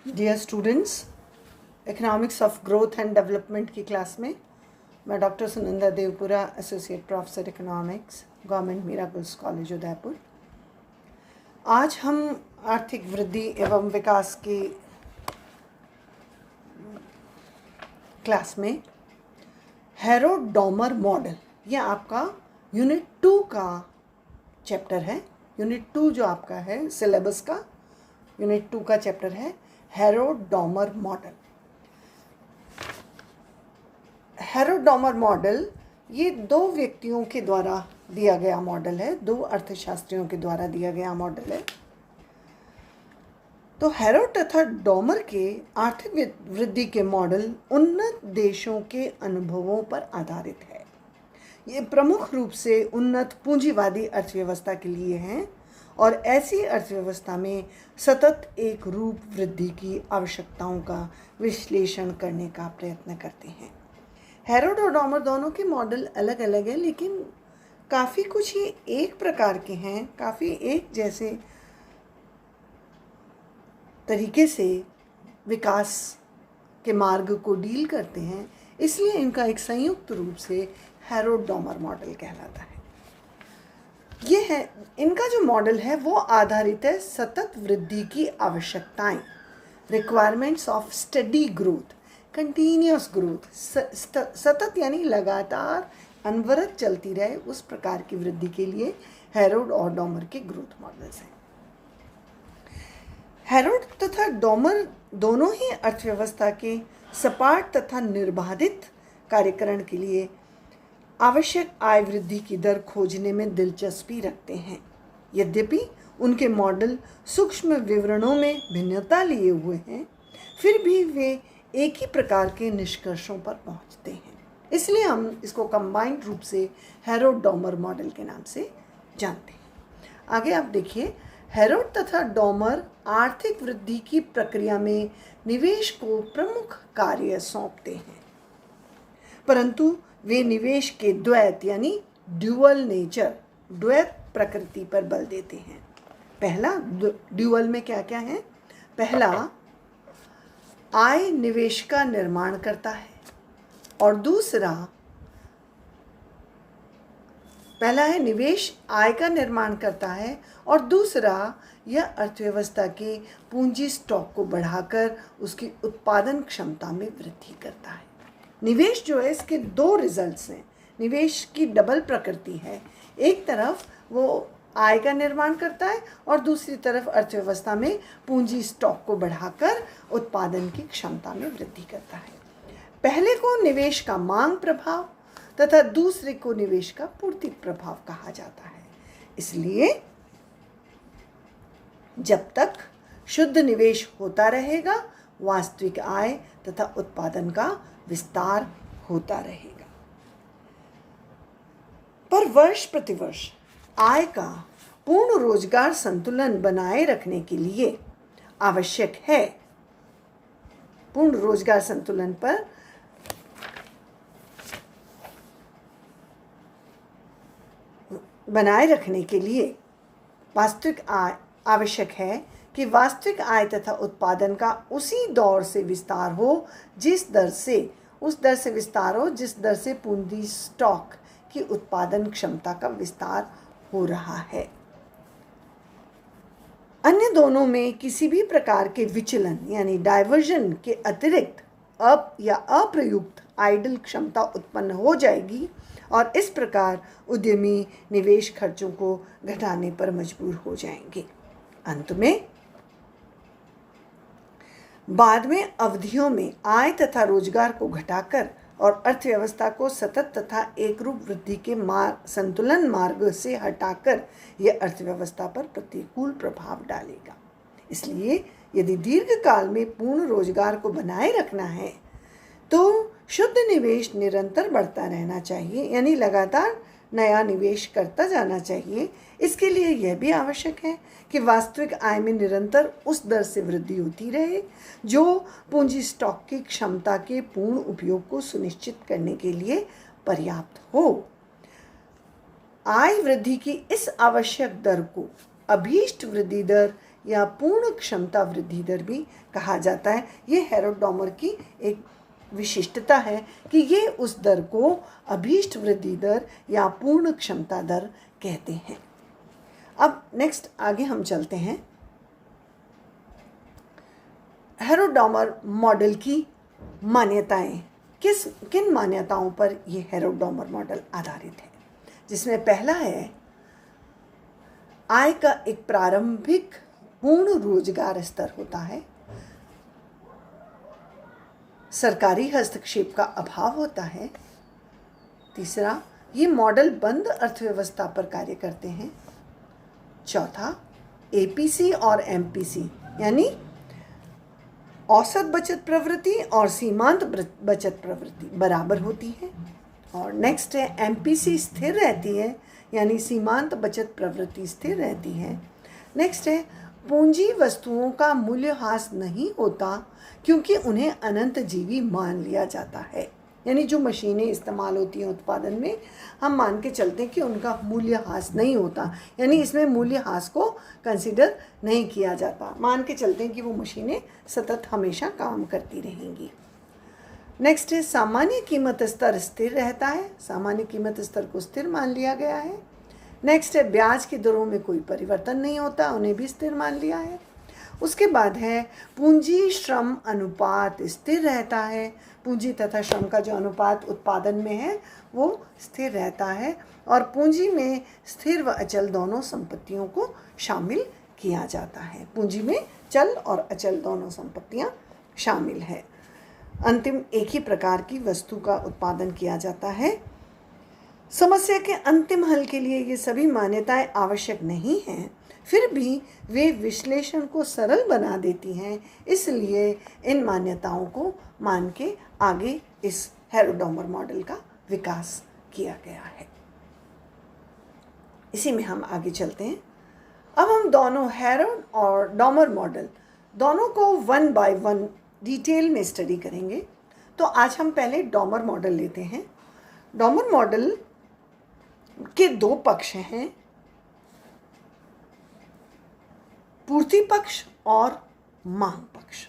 Dear students, economics of growth and development की class में मैं doctor Sunanda Devpura, associate professor economics, government मीरापुल्स college Udaipur. आज हम आर्थिक वृद्धि एवं विकास की क्लास में हेरोड-डॉमर मॉडल, यह आपका यूनिट 2 का चैप्टर है। यूनिट 2 जो आपका है सिलेबस का, यूनिट 2 का चैप्टर है हेरोड-डॉमर मॉडल। हेरोड-डॉमर मॉडल ये दो व्यक्तियों के द्वारा दिया गया मॉडल है, दो अर्थशास्त्रियों के द्वारा दिया गया मॉडल है। तो हेरोड तथा डॉमर के आर्थिक वृद्धि के मॉडल उन्नत देशों के अनुभवों पर आधारित है। ये प्रमुख रूप से उन्नत पूंजीवादी अर्थव्यवस्था के लिए हैं और ऐसी अर्थव्यवस्था में सतत एक रूप वृद्धि की आवश्यकताओं का विश्लेषण करने का प्रयत्न करते हैं। हेरोड और डॉमर दोनों के मॉडल अलग अलग हैं, लेकिन काफ़ी कुछ ये एक प्रकार के हैं, काफ़ी एक जैसे तरीके से विकास के मार्ग को डील करते हैं, इसलिए इनका एक संयुक्त रूप से हेरोड डॉमर मॉडल कहलाता है। ये है इनका जो मॉडल है वो आधारित है सतत वृद्धि की आवश्यकताएं, requirements of study growth, continuous growth, सतत यानी लगातार अनवरत चलती रहे उस प्रकार की वृद्धि के लिए हेरोड और डॉमर के ग्रोथ मॉडल्स हैं। हेरोड तथा डॉमर दोनों ही अर्थव्यवस्था के सपाट तथा निर्बाधित कार्यकरण के लिए आवश्यक आय वृद्धि की दर खोजने में दिलचस्पी रखते हैं। यद्यपि उनके मॉडल सूक्ष्म विवरणों में भिन्नता लिए हुए हैं, फिर भी वे एक ही प्रकार के निष्कर्षों पर पहुंचते हैं। इसलिए हम इसको कंबाइंड रूप से हेरोड डॉमर मॉडल के नाम से जानते हैं। आगे आप देखिए, हेरोड तथा डॉमर आर्थिक वृद्धि की प्रक्रिया में निवेश को प्रमुख कार्य सौंपते हैं, परंतु वे निवेश के द्वैत यानी ड्यूअल नेचर, द्वैत प्रकृति पर बल देते हैं। पहला ड्यूअल में क्या क्या है? पहला, आय निवेश का निर्माण करता है, और दूसरा, पहला है निवेश आय का निर्माण करता है, और दूसरा यह अर्थव्यवस्था के पूंजी स्टॉक को बढ़ाकर उसकी उत्पादन क्षमता में वृद्धि करता है। निवेश जो है, इसके दो रिजल्ट्स हैं। निवेश की डबल प्रकृति है, एक तरफ वो आय का निर्माण करता है और दूसरी तरफ अर्थव्यवस्था में पूंजी स्टॉक को बढ़ाकर उत्पादन की क्षमता में वृद्धि करता है। पहले को निवेश का मांग प्रभाव तथा दूसरे को निवेश का पूर्ति प्रभाव कहा जाता है। इसलिए जब तक शुद्ध निवेश होता रहेगा, वास्तविक आय तथा उत्पादन का विस्तार होता रहेगा। पर वर्ष प्रतिवर्ष आय का पूर्ण रोजगार संतुलन बनाए रखने के लिए आवश्यक है, पूर्ण रोजगार संतुलन पर बनाए रखने के लिए वास्तविक आय आवश्यक है कि वास्तविक आय तथा उत्पादन का उसी दौर से विस्तार हो जिस दर से पूंजी स्टॉक की उत्पादन क्षमता का विस्तार हो रहा है। अन्य दोनों में किसी भी प्रकार के विचलन यानी डाइवर्जन के अतिरिक्त अप्रयुक्त आइडल क्षमता उत्पन्न हो जाएगी और इस प्रकार उद्यमी निवेश खर्चों को घटाने पर मजबूर हो जाएंगे। अंत में बाद में अवधियों में आय तथा रोजगार को घटाकर और अर्थव्यवस्था को सतत तथा एकरूप वृद्धि के संतुलन मार्ग से हटाकर यह अर्थव्यवस्था पर प्रतिकूल प्रभाव डालेगा। इसलिए यदि दीर्घकाल में पूर्ण रोजगार को बनाए रखना है तो शुद्ध निवेश निरंतर बढ़ता रहना चाहिए, यानी लगातार नया निवेश करता जाना चाहिए। इसके लिए यह भी आवश्यक है कि वास्तविक आय में निरंतर उस दर से वृद्धि होती रहे जो पूंजी स्टॉक की क्षमता के पूर्ण उपयोग को सुनिश्चित करने के लिए पर्याप्त हो। आय वृद्धि की इस आवश्यक दर को अभीष्ट वृद्धि दर या पूर्ण क्षमता वृद्धि दर भी कहा जाता है। ये हेरोड डॉमर की एक विशिष्टता है कि ये उस दर को अभीष्ट वृद्धि दर या पूर्ण क्षमता दर कहते हैं। अब नेक्स्ट आगे हम चलते हैं। हेरोड डॉमर मॉडल की मान्यताएं, किन मान्यताओं पर ये हेरोड डॉमर मॉडल आधारित है, जिसमें पहला है आय का एक प्रारंभिक पूर्ण रोजगार स्तर होता है, सरकारी हस्तक्षेप का अभाव होता है, तीसरा ये मॉडल बंद अर्थव्यवस्था पर कार्य करते हैं, चौथा एपीसी और एमपीसी यानी औसत बचत प्रवृत्ति और सीमांत बचत प्रवृत्ति बराबर होती है, और नेक्स्ट है एमपीसी स्थिर रहती है यानी सीमांत बचत प्रवृत्ति स्थिर रहती है। नेक्स्ट है पूंजी वस्तुओं का मूल्यह्रास नहीं होता क्योंकि उन्हें अनंत जीवी मान लिया जाता है, यानी जो मशीनें इस्तेमाल होती हैं उत्पादन में, हम मान के चलते हैं कि उनका मूल्यह्रास नहीं होता, यानी इसमें मूल्यह्रास को कंसिडर नहीं किया जाता, मान के चलते हैं कि वो मशीनें सतत हमेशा काम करती रहेंगी। नेक्स्ट है सामान्य कीमत स्तर स्थिर रहता है, सामान्य कीमत स्तर को स्थिर मान लिया गया है। नेक्स्ट है ब्याज की दरों में कोई परिवर्तन नहीं होता, उन्हें भी स्थिर मान लिया है। उसके बाद है पूंजी श्रम अनुपात स्थिर रहता है, पूंजी तथा श्रम का जो अनुपात उत्पादन में है वो स्थिर रहता है, और पूंजी में स्थिर व अचल दोनों संपत्तियों को शामिल किया जाता है। पूंजी में चल और अचल दोनों संपत्तियां शामिल है। अंतिम एक ही प्रकार की वस्तु का उत्पादन किया जाता है। समस्या के अंतिम हल के लिए ये सभी मान्यताएं आवश्यक नहीं हैं, फिर भी वे विश्लेषण को सरल बना देती हैं, इसलिए इन मान्यताओं को मान के आगे इस हेरोड डॉमर मॉडल का विकास किया गया है। इसी में हम आगे चलते हैं। अब हम दोनों हेरोड और डॉमर मॉडल दोनों को वन बाय वन डिटेल में स्टडी करेंगे। तो आज हम पहले डॉमर मॉडल लेते हैं। डॉमर मॉडल के दो पक्ष हैं, पूर्ति पक्ष और मांग पक्ष।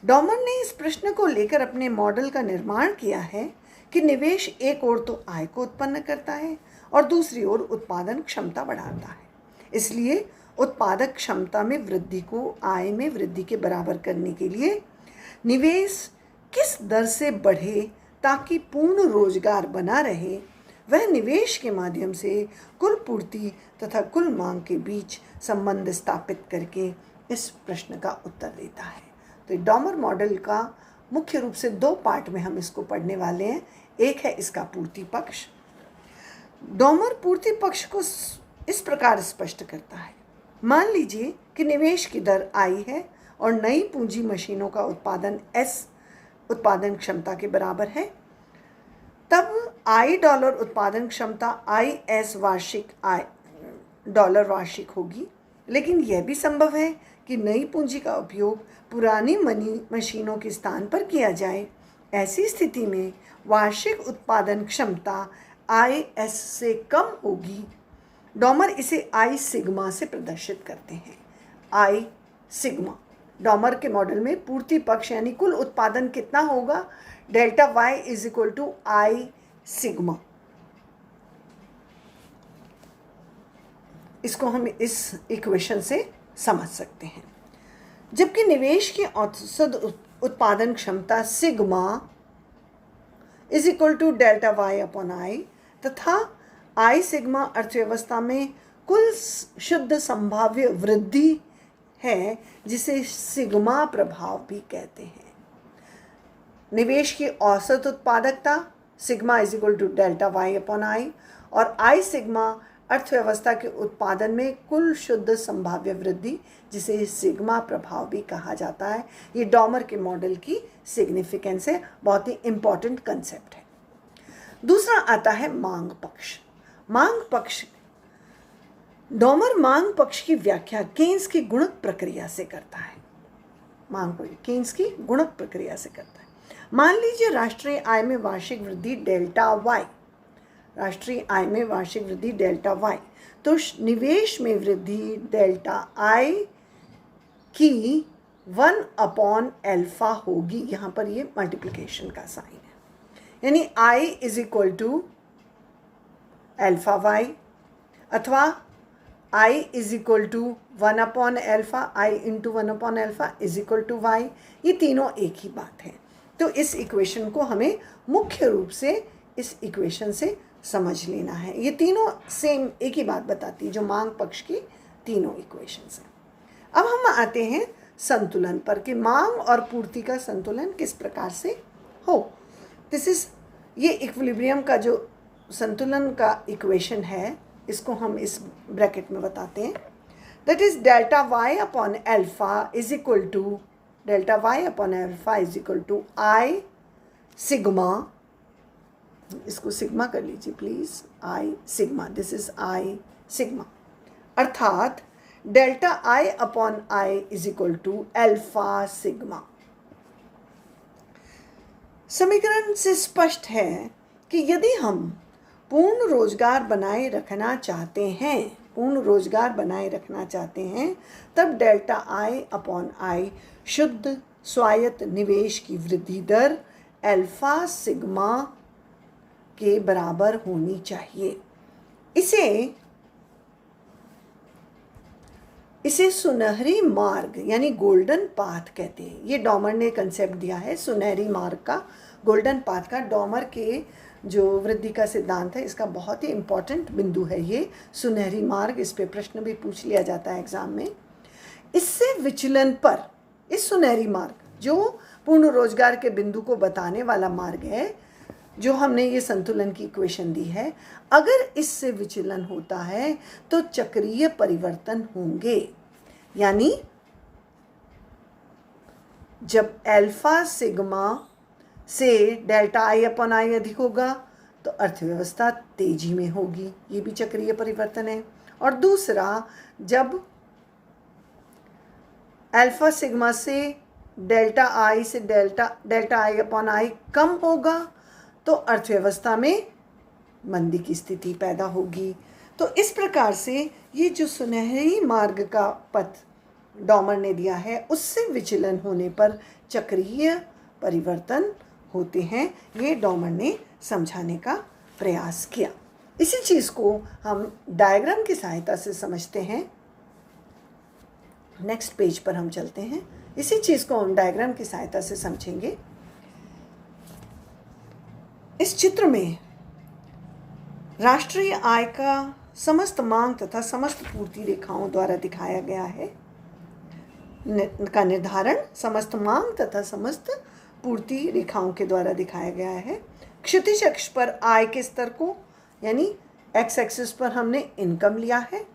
डॉमर ने इस प्रश्न को लेकर अपने मॉडल का निर्माण किया है कि निवेश एक ओर तो आय को उत्पन्न करता है और दूसरी ओर उत्पादन क्षमता बढ़ाता है। इसलिए उत्पादक क्षमता में वृद्धि को आय में वृद्धि के बराबर करने के लिए निवेश किस दर से बढ़े ताकि पूर्ण रोजगार बना रहे, वह निवेश के माध्यम से कुल पूर्ति तथा कुल मांग के बीच संबंध स्थापित करके इस प्रश्न का उत्तर देता है। तो डॉमर मॉडल का मुख्य रूप से दो पार्ट में हम इसको पढ़ने वाले हैं। एक है इसका पूर्ति पक्ष। डॉमर पूर्ति पक्ष को इस प्रकार स्पष्ट करता है। मान लीजिए कि निवेश की दर आई है और नई पूंजी मशीनों का उत्पादन S उत्पादन क्षमता के बराबर है, तब $I उत्पादन क्षमता IS वार्षिक आय डॉलर वार्षिक होगी। लेकिन यह भी संभव है कि नई पूंजी का उपयोग पुरानी मशीनों के स्थान पर किया जाए। ऐसी स्थिति में वार्षिक उत्पादन क्षमता IS से कम होगी। डॉमर इसे I सिग्मा से प्रदर्शित करते हैं। I सिग्मा डॉमर के मॉडल में पूर्ति पक्ष यानी कुल उत्पादन कितना होगा, delta Y is equal to I sigma. इसको हम इस इक्वेशन से समझ सकते हैं। जबकि निवेश की औसत उत्पादन क्षमता sigma is equal to delta Y upon I तथा I सिग्मा अर्थव्यवस्था में कुल शुद्ध संभाव्य वृद्धि है, जिसे सिग्मा प्रभाव भी कहते हैं। निवेश की औसत उत्पादकता sigma is equal to delta Y upon I और I सिग्मा अर्थव्यवस्था के उत्पादन में कुल शुद्ध संभाव्य वृद्धि, जिसे सिग्मा प्रभाव भी कहा जाता है। ये डॉमर के मॉडल की सिग्निफिकेंस है, बहुत ही इम्पॉर्टेंट कंसेप्ट है। दूसरा आता है मांग पक्ष। मांग पक्ष डॉमर मांग पक्ष की व्याख्या केन्स की गुणक प्रक्रिया से करता है। केन्स की गुणक प्रक्रिया से करता है। मान लीजिए राष्ट्रीय आय में वार्षिक वृद्धि डेल्टा Y, राष्ट्रीय आय में वार्षिक वृद्धि डेल्टा Y, तो निवेश में वृद्धि डेल्टा I कि 1/अल्फा होगी। यहाँ पर ये मल्टीप्लिकेशन का साइन है, यानी I is equal to alpha Y, अथवा I इज इक्वल टू 1/अल्फा, I इंटू 1/अल्फा इज इक्वल टू वाई। ये तीनों एक ही बात है। तो इस इक्वेशन को हमें मुख्य रूप से इस इक्वेशन से समझ लेना है। ये तीनों सेम एक ही बात बताती है, जो मांग पक्ष की तीनों इक्वेशंस हैं। अब हम आते हैं संतुलन पर कि मांग और पूर्ति का संतुलन किस प्रकार से हो। दिस इज, ये इक्विलिब्रियम का जो संतुलन का इक्वेशन है, इसको हम इस ब्रैकेट में बताते हैं। That is delta Y upon alpha is equal to, delta Y upon alpha is equal to I sigma, इसको सिग्मा कर लीजिए please, I sigma, this is I sigma, अर्थात delta I upon I is equal to alpha sigma. समीकरण से स्पष्ट है कि यदि हम पूर्ण रोजगार बनाए रखना चाहते हैं, पूर्ण रोजगार बनाए रखना चाहते हैं, तब डेल्टा आई अपॉन आई शुद्ध स्वायत्त निवेश की वृद्धि दर अल्फा सिग्मा के बराबर होनी चाहिए। इसे सुनहरी मार्ग यानी गोल्डन पाथ कहते हैं। ये डॉमर ने कंसेप्ट दिया है सुनहरी मार्ग का, गोल्डन पाथ का। डॉमर के जो वृद्धि का सिद्धांत है, इसका बहुत ही इम्पॉर्टेंट बिंदु है ये सुनहरी मार्ग। इस पे प्रश्न भी पूछ लिया जाता है एग्जाम में। इससे विचलन पर, इस सुनहरी मार्ग जो पूर्ण रोजगार के बिंदु को बताने वाला मार्ग है, जो हमने ये संतुलन की इक्वेशन दी है, अगर इससे विचलन होता है तो चक्रीय परिवर्तन होंगे। यानी जब अल्फा सिग्मा से डेल्टा आई अपॉन आई अधिक होगा तो अर्थव्यवस्था तेजी में होगी, ये भी चक्रीय परिवर्तन है। और दूसरा, जब अल्फा सिग्मा से डेल्टा आई अपॉन आई कम होगा तो अर्थव्यवस्था में मंदी की स्थिति पैदा होगी। तो इस प्रकार से ये जो सुनहरी मार्ग का पथ डॉमर ने दिया है, उससे विचलन होने पर चक्रीय परिवर्तन होते हैं, ये डॉमर ने समझाने का प्रयास किया। इसी चीज़ को हम डायग्राम की सहायता से समझते हैं। नेक्स्ट पेज पर हम चलते हैं। इसी चीज़ को हम डायग्राम की सहायता से समझेंगे। इस चित्र में राष्ट्रीय आय का समस्त मांग तथा समस्त पूर्ति रेखाओं द्वारा दिखाया गया है, का निर्धारण समस्त मांग तथा समस्त पूर्ति रेखाओं के द्वारा दिखाया गया है। क्षितिज अक्ष पर आय के स्तर को, यानी एक्स एक्सिस पर हमने इनकम लिया है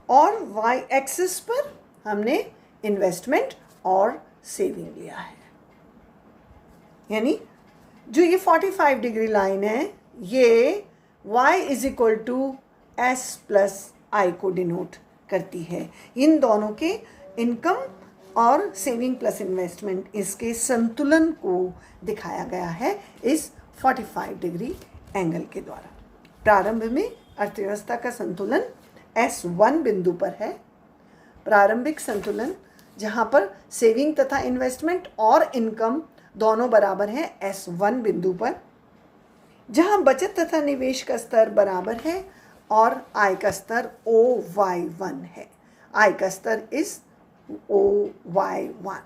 और वाई एक्सिस पर हमने इन्वेस्टमेंट और सेविंग लिया है। यानी जो ये 45 डिग्री लाइन है, ये y is equal to S plus I को डिनोट करती है। इन दोनों के इनकम और सेविंग प्लस इन्वेस्टमेंट, इसके संतुलन को दिखाया गया है इस 45 डिग्री एंगल के द्वारा। प्रारंभ में अर्थव्यवस्था का संतुलन S1 बिंदु पर है, प्रारंभिक संतुलन जहाँ पर सेविंग तथा इन्वेस्टमेंट और इनकम दोनों बराबर हैं S1 बिंदु पर, जहाँ बचत तथा निवेश का स्तर बराबर है और आय का स्तर OY1 है। आय का स्तर इस OY1।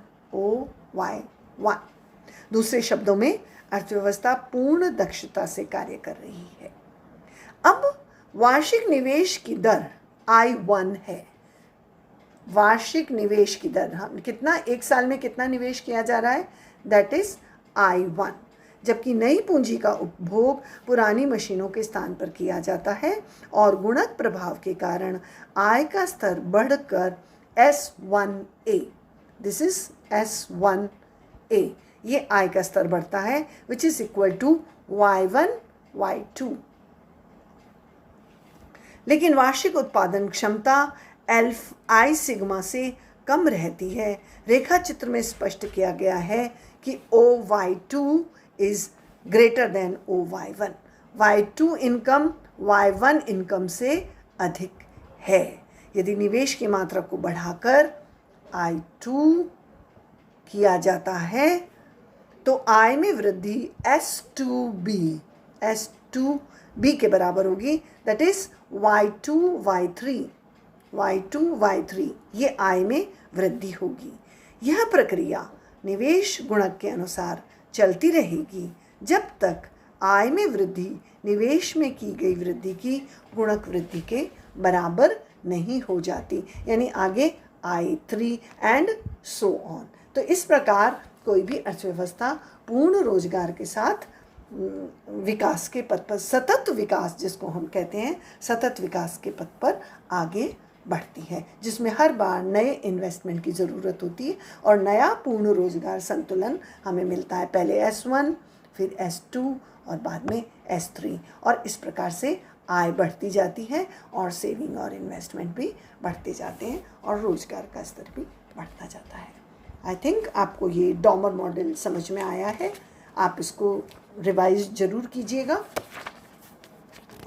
दूसरे शब्दों में अर्थव्यवस्था पूर्ण दक्षता से कार्य कर रही है। अब वार्षिक निवेश की दर I1 है। वार्षिक निवेश की दर, हम कितना, एक साल में कितना निवेश किया जा रहा है, दैट इज I1। जबकि नई पूंजी का उपभोग पुरानी मशीनों के स्थान पर किया जाता है और गुणक प्रभाव के कारण आय का स्तर बढ़कर S1A, दिस इज S1A, ये आय का स्तर बढ़ता है which is equal to Y1 Y2। लेकिन वार्षिक उत्पादन क्षमता I सिग्मा से कम रहती है। रेखा चित्र में स्पष्ट किया गया है कि OY2 is greater than OY1। Y2 income Y1 income से अधिक है। यदि निवेश की मात्रा को बढ़ाकर I2 किया जाता है तो I में वृद्धि S2B के बराबर होगी, दैट इज Y2Y3 ये I में वृद्धि होगी। यह प्रक्रिया निवेश गुणक के अनुसार चलती रहेगी जब तक आय में वृद्धि निवेश में की गई वृद्धि की गुणक वृद्धि के बराबर नहीं हो जाती, यानी आगे I3 एंड सो ऑन। तो इस प्रकार कोई भी अर्थव्यवस्था पूर्ण रोजगार के साथ विकास के पथ पर, सतत विकास जिसको हम कहते हैं, सतत विकास के पथ पर आगे बढ़ती है, जिसमें हर बार नए इन्वेस्टमेंट की ज़रूरत होती है और नया पूर्ण रोजगार संतुलन हमें मिलता है, पहले S1 फिर S2 और बाद में S3, और इस प्रकार से आय बढ़ती जाती है और सेविंग और इन्वेस्टमेंट भी बढ़ते जाते हैं और रोजगार का स्तर भी बढ़ता जाता है। आई थिंक आपको ये डॉमर मॉडल समझ में आया है, आप इसको रिवाइज ज़रूर कीजिएगा।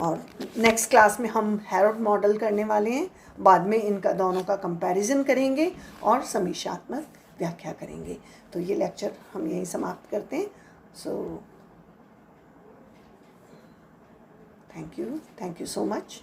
और नेक्स्ट क्लास में हम हैरोल्ड मॉडल करने वाले हैं, बाद में इनका दोनों का कंपैरिजन करेंगे और समीक्षात्मक व्याख्या करेंगे। तो ये लेक्चर हम यहीं समाप्त करते हैं। So thank you so much.